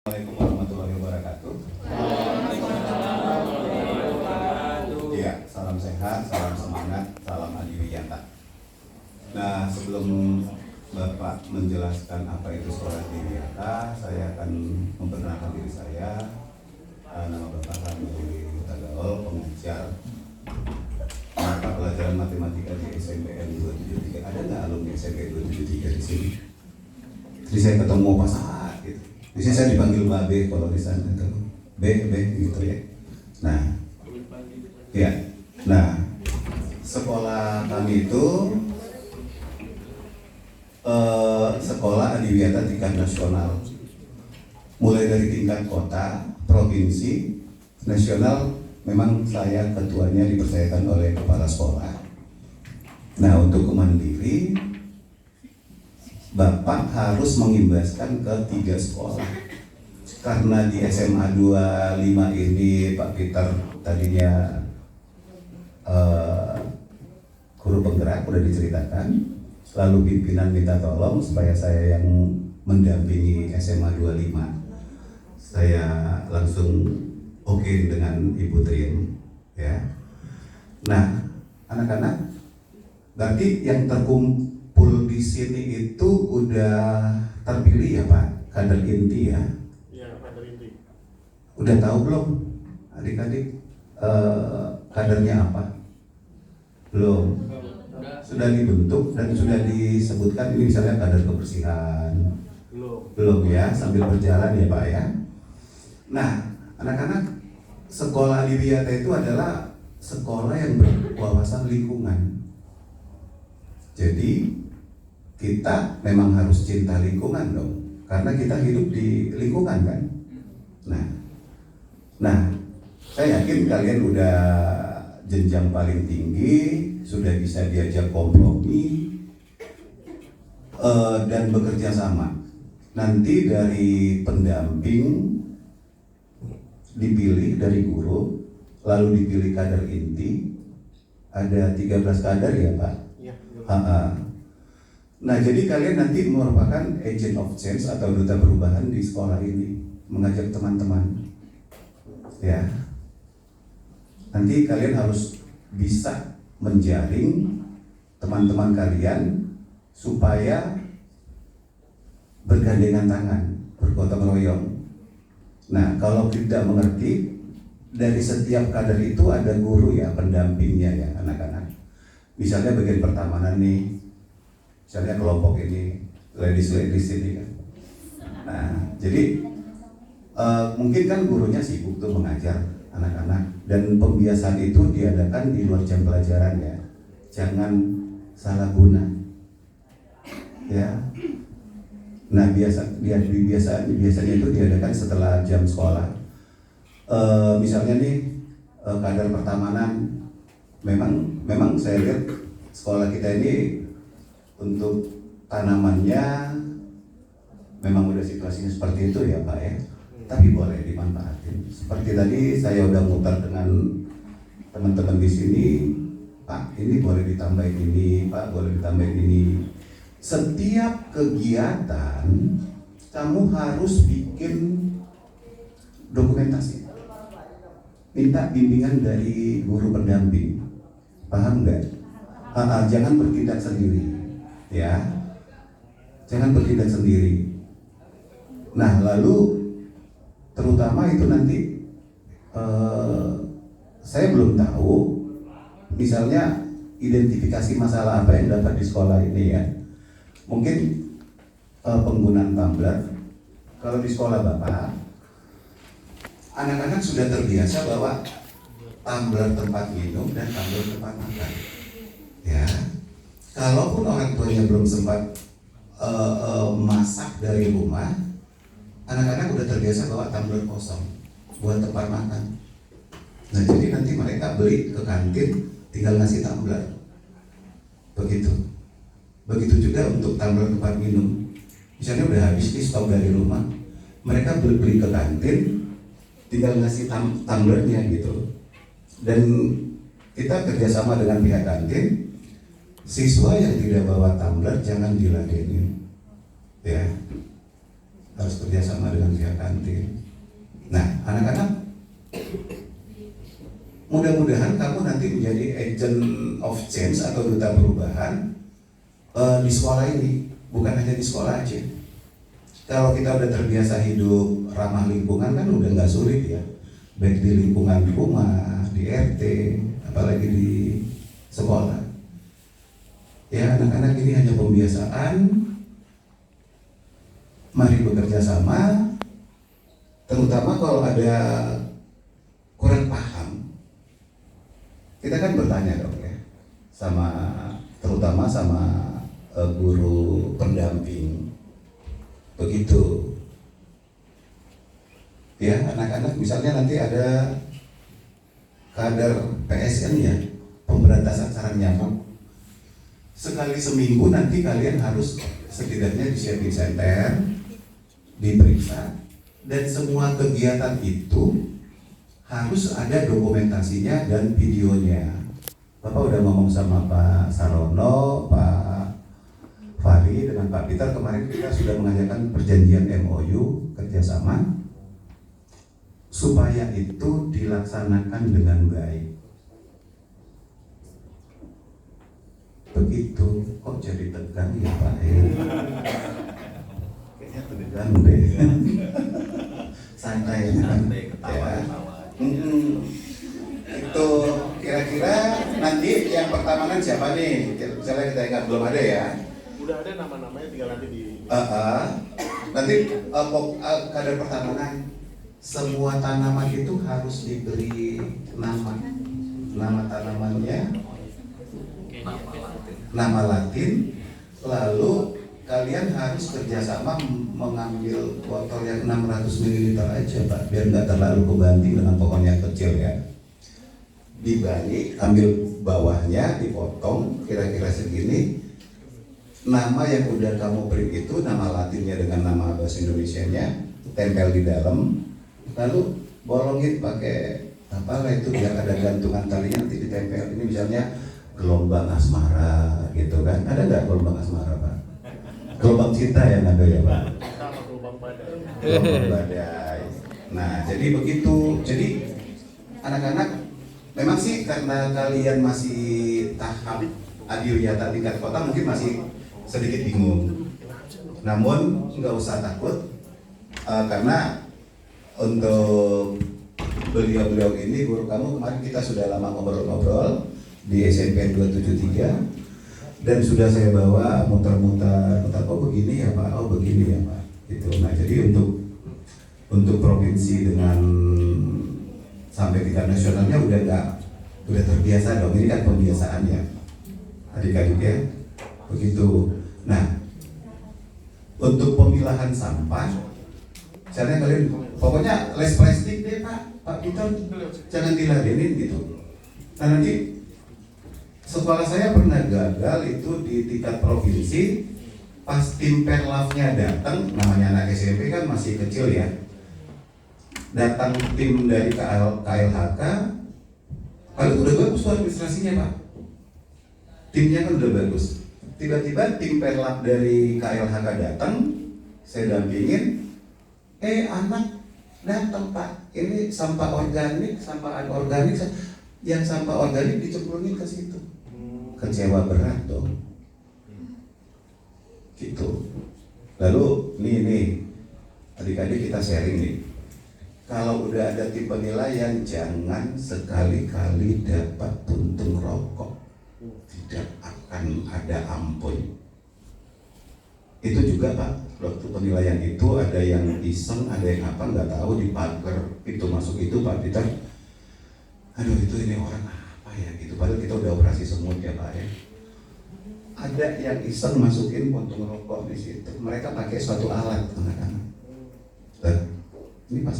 Assalamualaikum warahmatullahi wabarakatuh. Iya, salam sehat, salam semangat, salam adiwiyata. Nah, sebelum Bapak menjelaskan apa itu sekolah adiwiyata, saya akan memperkenalkan diri saya. Nama Bapak Ramli Tagaol, pengajar mata pelajaran matematika di SMPN 273. Ada nggak alumni SMP 273 di sini? Jadi saya ketemu Pak Saat gitu. Biasanya saya dipanggil Mbak B kalau di sana itu B gitu ya. Nah, ya, nah sekolah kami itu sekolah adiwiyata tingkat nasional, mulai dari tingkat kota, provinsi, nasional. Memang saya ketuanya dipercayakan oleh kepala sekolah. Nah, untuk kemandiri Bapak harus mengimbaskan ke 3 sekolah. Karena di SMA 25 ini Pak Peter tadinya guru penggerak, udah diceritakan. Lalu pimpinan minta tolong supaya saya yang mendampingi SMA 25. Saya langsung oke dengan Ibu Trin, ya. Nah, anak-anak, berarti yang terkumpul di sini itu udah terpilih ya Pak, kader inti ya? Iya, kader inti. Udah tahu belum adik-adik kadernya apa? Belum. Sudah dibentuk dan sudah disebutkan ini misalnya kader kebersihan. Belum ya, sambil berjalan ya Pak ya. Nah, anak-anak, sekolah adiwiyata itu adalah sekolah yang berwawasan lingkungan. Jadi kita memang harus cinta lingkungan dong, karena kita hidup di lingkungan kan. Nah, saya yakin kalian udah jenjang paling tinggi, sudah bisa diajak kompromi dan bekerja sama. Nanti dari pendamping dipilih dari guru, lalu dipilih kader inti. Ada 13 kader ya Pak? Iya. Nah, jadi kalian nanti merupakan agent of change atau duta perubahan di sekolah ini, mengajak teman-teman. Ya. Nanti kalian harus bisa menjaring teman-teman kalian supaya bergandengan tangan, bergotong royong. Nah, kalau tidak mengerti, dari setiap kader itu ada guru ya, pendampingnya ya anak-anak. Misalnya bagian pertamanan nih, misalnya kelompok ini, ladies ini kan. Nah, jadi mungkin kan gurunya sibuk tuh mengajar anak-anak, dan pembiasaan itu diadakan di luar jam pelajaran ya. Jangan salah guna. Ya. Nah, biasanya itu diadakan setelah jam sekolah. Misalnya nih kader pertamanan, memang saya lihat sekolah kita ini untuk tanamannya memang udah situasinya seperti itu ya Pak ya. Tapi boleh dimanfaatin. Seperti tadi saya udah mutar dengan teman-teman di sini, Pak ini boleh ditambahin ini, Pak boleh ditambahin ini. Setiap kegiatan kamu harus bikin dokumentasi. Minta bimbingan dari guru pendamping. Paham nggak? Jangan bertindak sendiri, ya. Jangan bertindak sendiri. Nah, lalu terutama itu nanti saya belum tahu, misalnya identifikasi masalah apa yang dapat di sekolah ini ya. Mungkin penggunaan tumbler. Kalau di sekolah Bapak, anak-anak sudah terbiasa bahwa tumbler tempat minum dan tumbler tempat makan. Ya, kalaupun orang tuanya belum sempat masak dari rumah, anak-anak udah terbiasa bawa tumbler kosong buat tempat makan. Nah, jadi nanti mereka beli ke kantin, tinggal ngasih tumbler. Begitu juga untuk tumbler tempat minum. Misalnya udah habis nih stok dari rumah, mereka beli ke kantin, tinggal ngasih tumblernya gitu. Dan kita kerjasama dengan pihak kantin, siswa yang tidak bawa tumbler jangan diladenin, ya. harus kerjasama dengan pihak kantin. Nah, anak-anak, mudah-mudahan kamu nanti menjadi agent of change atau duta perubahan di sekolah ini, bukan hanya di sekolah aja. Kalau kita udah terbiasa hidup ramah lingkungan kan udah nggak sulit ya, baik di lingkungan rumah, di RT, apalagi di sekolah. Ya, anak-anak ini hanya pembiasaan. Mari bekerja sama, terutama kalau ada kurang paham. Kita kan bertanya dong ya, terutama sama guru pendamping. Begitu. Ya, anak-anak misalnya nanti ada kader PSN ya, pemberantasan sarang nyamuk. Sekali seminggu nanti kalian harus setidaknya di shopping center, diperiksa, dan semua kegiatan itu harus ada dokumentasinya dan videonya. Bapak udah ngomong sama Pak Sarono, Pak Fahri dengan Pak Peter, kemarin kita sudah mengajarkan perjanjian MOU kerjasama supaya itu dilaksanakan dengan baik. Begitu, kok jadi tegang ya Pak? Kayaknya tegang deh. Santai ketawa. Itu kira-kira nanti yang pertama siapa nih? Misalnya kita ingat belum ada ya. Udah ada nama-namanya, tinggal nanti di nanti kader pertamanan semua tanaman itu harus diberi nama tanamannya, nama Latin, lalu kalian harus kerjasama mengambil botol yang 600 ml aja Pak, biar nggak terlalu kebanting dengan pohon yang kecil ya. Dibalik, ambil bawahnya, dipotong kira-kira segini. Nama yang udah kamu print itu nama Latinnya dengan nama bahasa Indonesianya, tempel di dalam, lalu bolongin pakai apa lah itu biar ada gantungan talinya nanti ditempel. Ini misalnya gelombang asmara gitu kan, ada nggak gelombang asmara Pak? Gelombang cinta yang ada ya Pak? gelombang badai. Gelombang badai. Nah jadi begitu, jadi anak-anak memang sih karena kalian masih tahap adiwiyata tingkat kota mungkin masih sedikit bingung, namun nggak usah takut karena untuk beliau-beliau ini guru kamu kemarin kita sudah lama ngobrol-ngobrol di SMP 273 dan sudah saya bawa muter-muter oh begini ya Pak, oh begini ya Pak gitu. Nah jadi untuk provinsi dengan sampai tingkat nasionalnya udah terbiasa dong, ini kan pembiasaannya adik-adik ya begitu. Nah untuk pemilahan sampah caranya kalian pokoknya less plastik deh Pak Peter, jangan diladenin gitu. Nah nanti sekolah saya pernah gagal itu di tingkat provinsi pas tim perlavnya datang, namanya anak SMP kan masih kecil ya, datang tim dari KLHK, kalau udah bagus tuh administrasinya Pak, timnya kan udah bagus. Tiba-tiba tim perlap dari KLHK datang, saya dampingin, anak datang Pak, ini sampah organik, sampah anorganik, yang sampah organik dicemplungin ke situ. Kecewa berat dong. Gitu. Lalu nih adik-adik kita sharing nih. Kalau udah ada tim penilaian, jangan sekali-kali dapat puntung rokok. Tidak akan ada ampun. Itu juga Pak, waktu penilaian itu ada yang iseng, ada yang apa nggak tahu di pagar pintu masuk itu Pak Peter. Aduh itu ini orang apa ya gitu. Padahal kita udah operasi semut ya Pak ya. Ada yang iseng masukin puntung rokok di situ. Mereka pakai suatu alat anak-anak. Ini pas